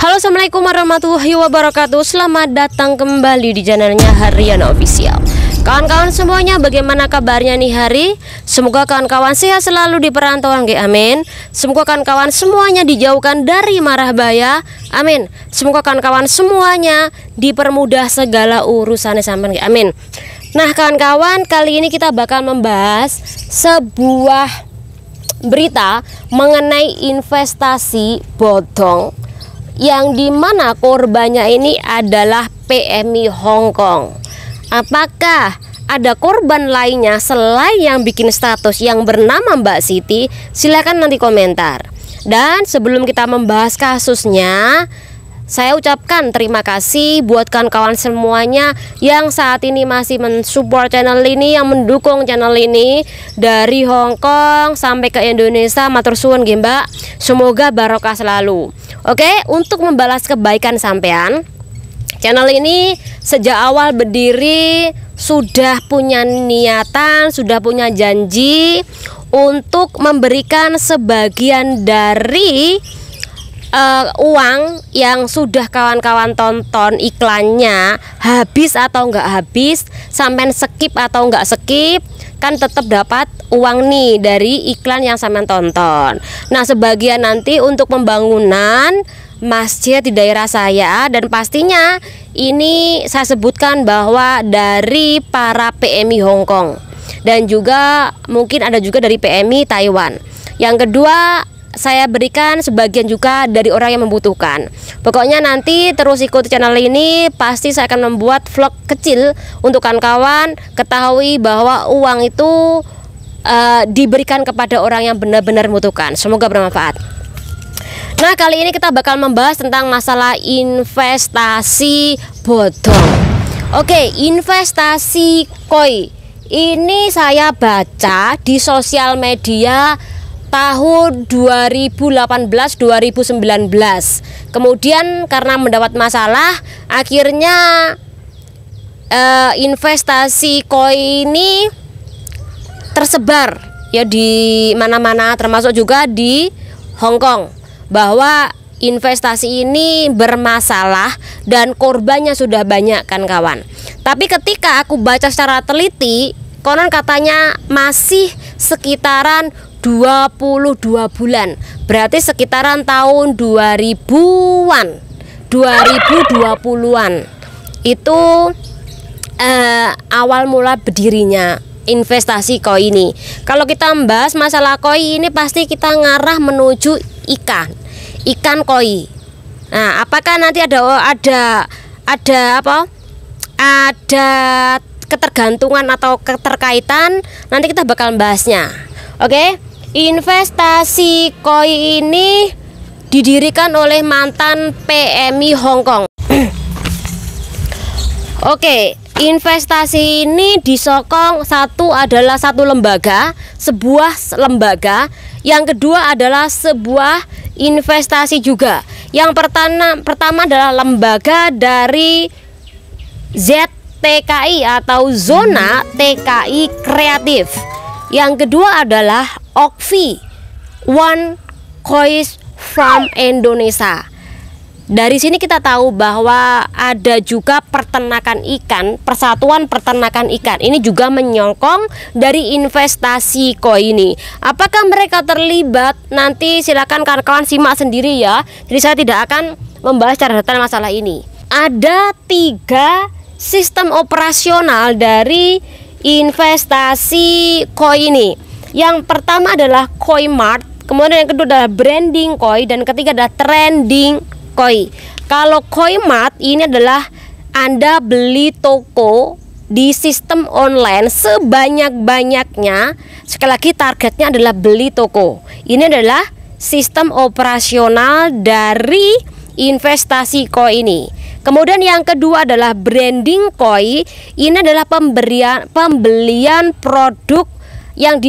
Halo, assalamualaikum warahmatullahi wabarakatuh. Selamat datang kembali di channelnya Haryana Official. Kawan-kawan semuanya, bagaimana kabarnya nih hari? Semoga kawan-kawan sehat selalu di perantauan, amin. Semoga kawan-kawan semuanya dijauhkan dari mara bahaya, amin. Semoga kawan-kawan semuanya dipermudah segala urusannya, sampai amin. Nah kawan-kawan, kali ini kita bakal membahas sebuah berita mengenai investasi bodong, yang dimana korbannya ini adalah PMI Hong Kong. Apakah ada korban lainnya selain yang bikin status yang bernama Mbak Siti? Silahkan nanti komentar. Dan sebelum kita membahas kasusnya, saya ucapkan terima kasih buat kawan-kawan semuanya yang saat ini masih mensupport channel ini, yang mendukung channel ini dari Hong Kong sampai ke Indonesia. Matur suwun nggih Mbak, semoga barokah selalu. Oke, untuk membalas kebaikan sampean, channel ini sejak awal berdiri sudah punya niatan, sudah punya janji untuk memberikan sebagian dari uang yang sudah kawan-kawan tonton iklannya, habis atau enggak habis, sampean skip atau enggak skip, kan tetap dapat uang nih dari iklan yang sampean tonton. Nah, sebagian nanti untuk pembangunan masjid di daerah saya, dan pastinya ini saya sebutkan bahwa dari para PMI Hong Kong, dan juga mungkin ada juga dari PMI Taiwan. Yang kedua, saya berikan sebagian juga dari orang yang membutuhkan. Pokoknya nanti terus ikuti channel ini, pasti saya akan membuat vlog kecil untuk kawan-kawan ketahui bahwa uang itu diberikan kepada orang yang benar-benar membutuhkan. Semoga bermanfaat. Nah, kali ini kita bakal membahas tentang masalah investasi bodong. Oke, investasi koi ini saya baca di sosial media tahun 2018-2019. Kemudian karena mendapat masalah, akhirnya investasi koi ini tersebar ya di mana-mana, termasuk juga di Hong Kong, bahwa investasi ini bermasalah dan korbannya sudah banyak kan kawan. Tapi ketika aku baca secara teliti, konon katanya masih sekitaran 22 bulan, berarti sekitaran tahun 2000-an, 2020-an itu awal mula berdirinya investasi koi ini. Kalau kita membahas masalah koi ini, pasti kita ngarah menuju ikan koi. Nah, apakah nanti ada ketergantungan atau keterkaitan? Nanti kita bakal membahasnya. Oke, investasi koi ini didirikan oleh mantan PMI Hong Kong. Oke, investasi ini disokong, satu adalah satu lembaga, sebuah lembaga. Yang kedua adalah sebuah investasi juga. Yang pertama adalah lembaga dari ZTKI atau Zona TKI Kreatif. Yang kedua adalah OKFI, One Kois from Indonesia. Dari sini kita tahu bahwa ada juga peternakan ikan, Persatuan Peternakan Ikan. Ini juga menyokong dari investasi koi ini. Apakah mereka terlibat? Nanti silakan kawan-kawan simak sendiri ya. Jadi saya tidak akan membahas secara detail masalah ini. Ada 3 sistem operasional dari investasi koi ini. Yang pertama adalah Koi Mart, kemudian yang kedua adalah branding koi, dan ketiga adalah trending koi. Kalau Koi Mart ini adalah Anda beli toko di sistem online sebanyak-banyaknya. Sekali lagi, targetnya adalah beli toko. Ini adalah sistem operasional dari investasi koi ini. Kemudian yang kedua adalah branding koi. Ini adalah pembelian produk yang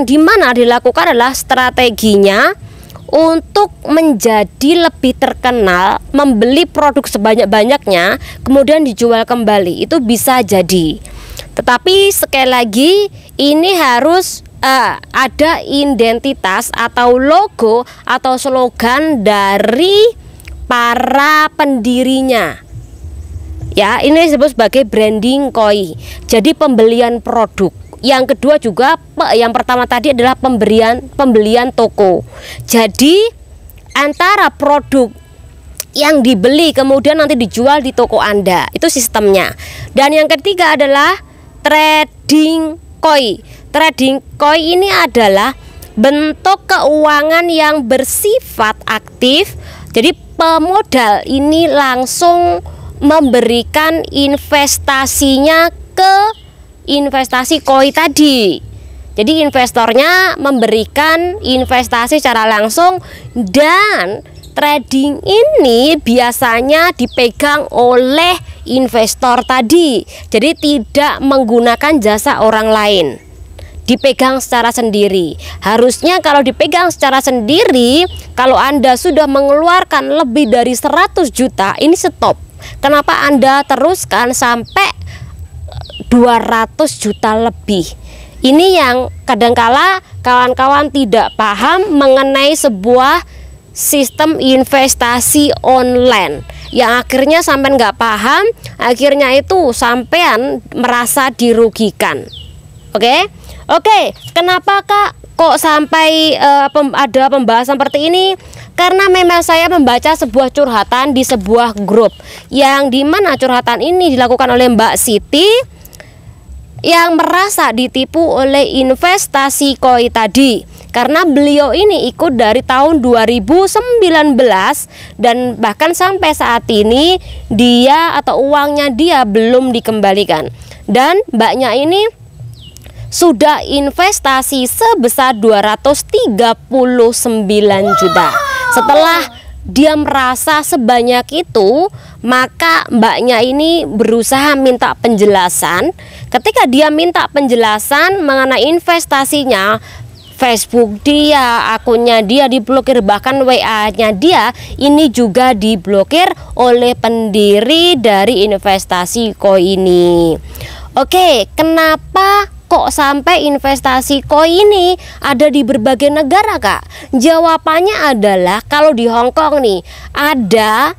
dimana dilakukan adalah strateginya untuk menjadi lebih terkenal, membeli produk sebanyak-banyaknya, kemudian dijual kembali. Itu bisa jadi. Tetapi sekali lagi, ini harus ada identitas atau logo atau slogan dari para pendirinya. Ya, ini disebut sebagai branding koi. Jadi pembelian produk. Yang kedua juga, yang pertama tadi adalah pembelian toko. Jadi antara produk yang dibeli kemudian nanti dijual di toko Anda, itu sistemnya. Dan yang ketiga adalah trading koi. Trading koi ini adalah bentuk keuangan yang bersifat aktif. Jadi pemodal ini langsung memberikan investasinya ke investasi koi tadi. Jadi investornya memberikan investasi secara langsung, dan trading ini biasanya dipegang oleh investor tadi. Jadi tidak menggunakan jasa orang lain, dipegang secara sendiri. Harusnya kalau dipegang secara sendiri, kalau Anda sudah mengeluarkan lebih dari 100 juta, ini stop. Kenapa Anda teruskan sampai 200 juta lebih? Ini yang kadangkala kawan-kawan tidak paham mengenai sebuah sistem investasi online, yang akhirnya sampai nggak paham, akhirnya itu sampean merasa dirugikan. Oke, kenapa kok sampai ada pembahasan seperti ini? Karena memang saya membaca sebuah curhatan di sebuah grup, yang dimana curhatan ini dilakukan oleh Mbak Siti yang merasa ditipu oleh investasi koi tadi. Karena beliau ini ikut dari tahun 2019 dan bahkan sampai saat ini dia atau uangnya dia belum dikembalikan. Dan mbaknya ini sudah investasi sebesar 239 juta. Setelah dia merasa sebanyak itu, maka mbaknya ini berusaha minta penjelasan. Ketika dia minta penjelasan mengenai investasinya, Facebook dia, akunnya dia diblokir, bahkan WA-nya dia ini juga diblokir oleh pendiri dari investasi koi ini. Oke, kenapa kok sampai investasi koi ini ada di berbagai negara, Kak? Jawabannya adalah kalau di Hong Kong nih ada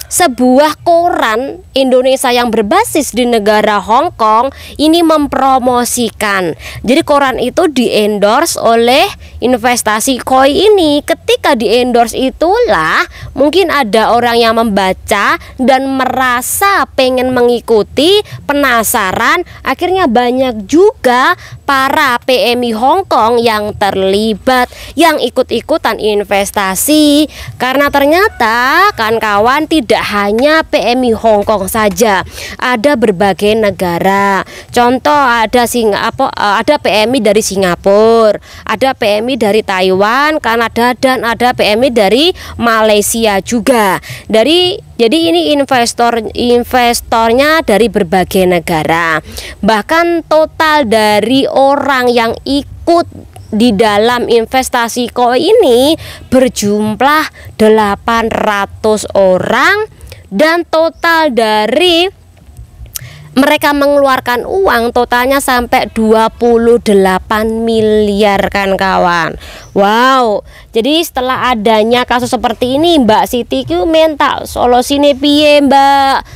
sebuah koran Indonesia yang berbasis di negara Hong Kong ini mempromosikan. Jadi koran itu di-endorse oleh investasi koi ini. Ketika di-endorse itulah mungkin ada orang yang membaca dan merasa pengen mengikuti, penasaran, akhirnya banyak juga para PMI Hong Kong yang terlibat, yang ikut-ikutan investasi. Karena ternyata kawan-kawan tidak hanya PMI Hong Kong saja, ada berbagai negara. Contoh ada PMI dari Singapura, ada PMI dari Taiwan, Kanada, dan ada PMI dari Malaysia juga. Jadi ini investornya dari berbagai negara. Bahkan total dari orang yang ikut di dalam investasi koi ini berjumlah 800 orang, dan total dari mereka mengeluarkan uang totalnya sampai 28 miliar kan kawan. Wow. Jadi setelah adanya kasus seperti ini, Mbak Siti ku minta solusinya piye Mbak,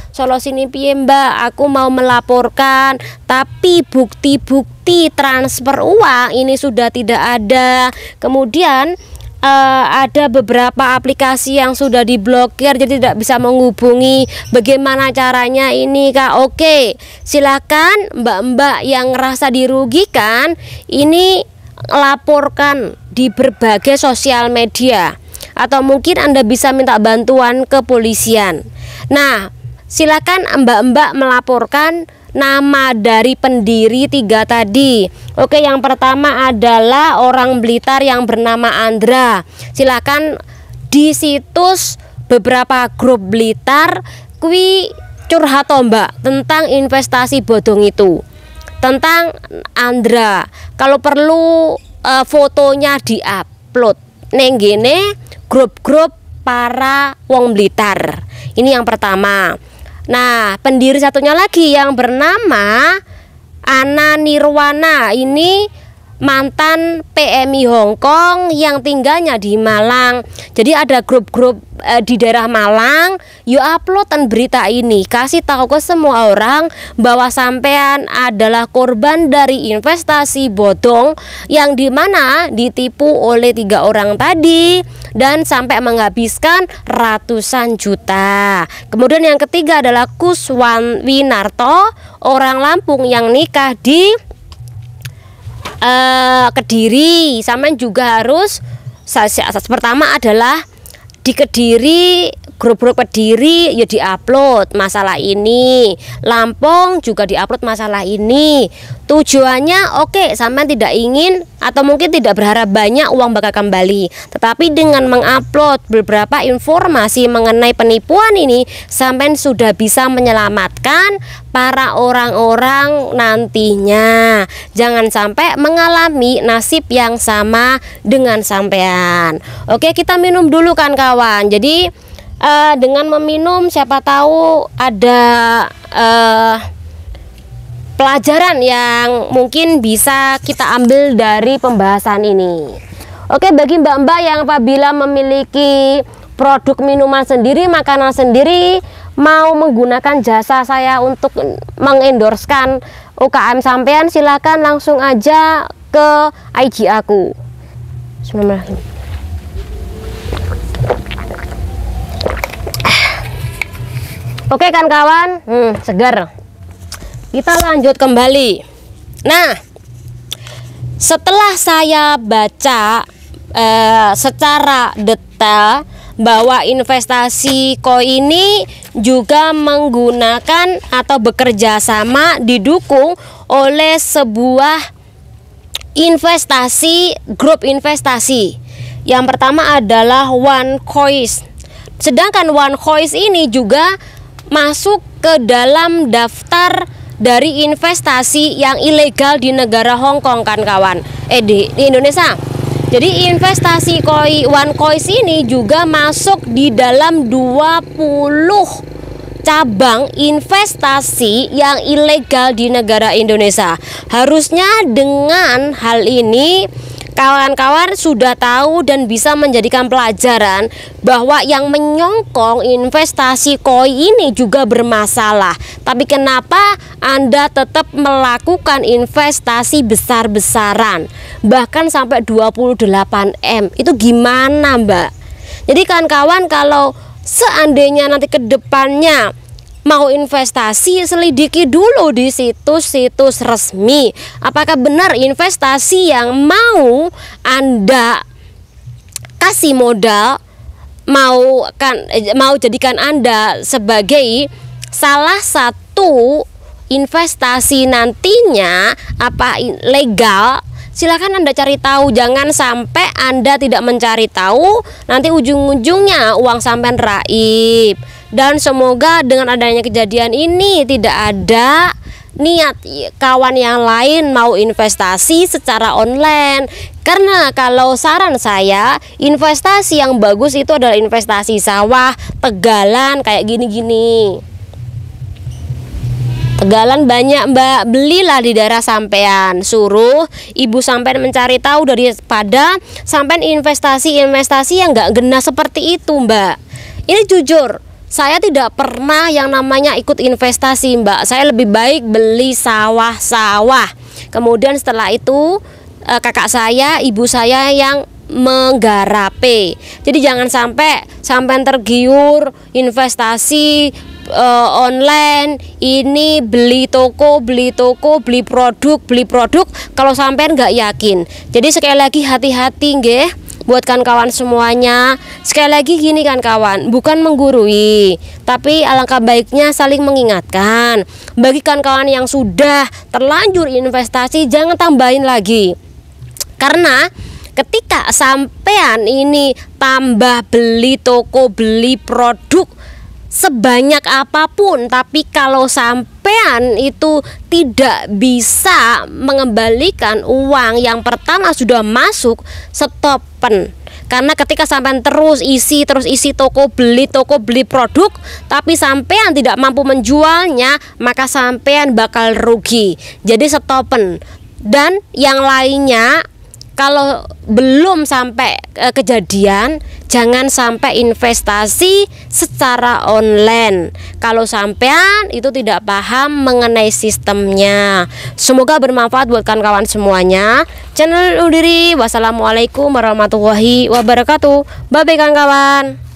aku mau melaporkan tapi bukti-bukti transfer uang ini sudah tidak ada. Kemudian ada beberapa aplikasi yang sudah diblokir, jadi tidak bisa menghubungi. Bagaimana caranya ini, Kak? Oke, silakan mbak-mbak yang ngerasa dirugikan ini laporkan di berbagai sosial media, atau mungkin Anda bisa minta bantuan ke polisian. Nah, silakan mbak-mbak melaporkan nama dari pendiri 3 tadi. Oke, yang pertama adalah orang Blitar yang bernama Andra. Silakan di situs beberapa grup Blitar kui curhat Mbak tentang investasi bodong itu, tentang Andra. Kalau perlu fotonya diupload neng gene grup-grup para wong Blitar. Ini yang pertama. Nah, pendiri satunya lagi yang bernama Ana Nirwana ini mantan PMI Hong Kong yang tinggalnya di Malang. Jadi ada grup-grup di daerah Malang, yuk uploadan berita ini, kasih tahu ke semua orang bahwa sampean adalah korban dari investasi bodong yang dimana ditipu oleh 3 orang tadi dan sampai menghabiskan ratusan juta. Kemudian yang ketiga adalah Kuswan Winarto, orang Lampung yang nikah di Kediri. Sampean juga harus pertama adalah di Kediri, grup-grup Kediri ya diupload masalah ini, Lampung juga diupload masalah ini. Tujuannya oke, sampean tidak ingin atau mungkin tidak berharap banyak uang bakal kembali, tetapi dengan mengupload beberapa informasi mengenai penipuan ini, sampean sudah bisa menyelamatkan para orang-orang nantinya. Jangan sampai mengalami nasib yang sama dengan sampean. Oke, kita minum dulu kan kawan. Jadi dengan meminum siapa tahu ada pelajaran yang mungkin bisa kita ambil dari pembahasan ini. Oke, bagi mbak-mbak yang apabila memiliki produk minuman sendiri, makanan sendiri, mau menggunakan jasa saya untuk mengendorsekan UKM sampean, silakan langsung aja ke IG aku. Bismillahirrahmanirrahim. Oke kan kawan, segar. Kita lanjut kembali. Nah, setelah saya baca secara detail bahwa investasi koi ini juga menggunakan atau bekerja sama didukung oleh sebuah investasi, grup investasi. Yang pertama adalah OneCoin. Sedangkan OneCoin ini juga masuk ke dalam daftar dari investasi yang ilegal di negara Hong Kong kan kawan, di Indonesia. Jadi investasi OneCoin ini juga masuk di dalam 20 cabang investasi yang ilegal di negara Indonesia. Harusnya dengan hal ini kawan-kawan sudah tahu dan bisa menjadikan pelajaran bahwa yang menyongkong investasi koi ini juga bermasalah. Tapi kenapa Anda tetap melakukan investasi besar-besaran, bahkan sampai 28M? Itu gimana Mbak? Jadi kawan-kawan, kalau seandainya nanti ke depannya mau investasi, selidiki dulu di situs-situs resmi apakah benar investasi yang mau Anda kasih modal mau jadikan Anda sebagai salah satu investasi nantinya apa legal. Silakan Anda cari tahu, jangan sampai Anda tidak mencari tahu, nanti ujung-ujungnya uang sampean raib. Dan semoga dengan adanya kejadian ini tidak ada niat kawan yang lain mau investasi secara online. Karena kalau saran saya, investasi yang bagus itu adalah investasi sawah, tegalan kayak gini-gini. Tegalan banyak Mbak, belilah di daerah sampean. Suruh ibu sampean mencari tahu daripada sampean investasi yang gak gena seperti itu Mbak. Ini jujur, saya tidak pernah yang namanya ikut investasi Mbak. Saya lebih baik beli sawah-sawah. Kemudian setelah itu kakak saya, ibu saya yang menggarape. Jadi jangan sampai sampean tergiur investasi online, ini beli toko, beli produk kalau sampean nggak yakin. Jadi sekali lagi hati-hati nggih buat kawan semuanya. Sekali lagi gini kan kawan, bukan menggurui, tapi alangkah baiknya saling mengingatkan. Bagi kawan yang sudah terlanjur investasi, jangan tambahin lagi. Karena ketika sampean ini tambah beli toko, beli produk sebanyak apapun, tapi kalau sampean itu tidak bisa mengembalikan uang yang pertama sudah masuk, stopen. Karena ketika sampean terus isi toko beli produk, tapi sampean tidak mampu menjualnya, maka sampean bakal rugi. Jadi stopen. Dan yang lainnya, kalau belum sampai kejadian, jangan sampai investasi secara online kalau sampean itu tidak paham mengenai sistemnya. Semoga bermanfaat buat kawan-kawan semuanya. Channel undur diri. Wassalamualaikum warahmatullahi wabarakatuh. Bye bye kawan-kawan.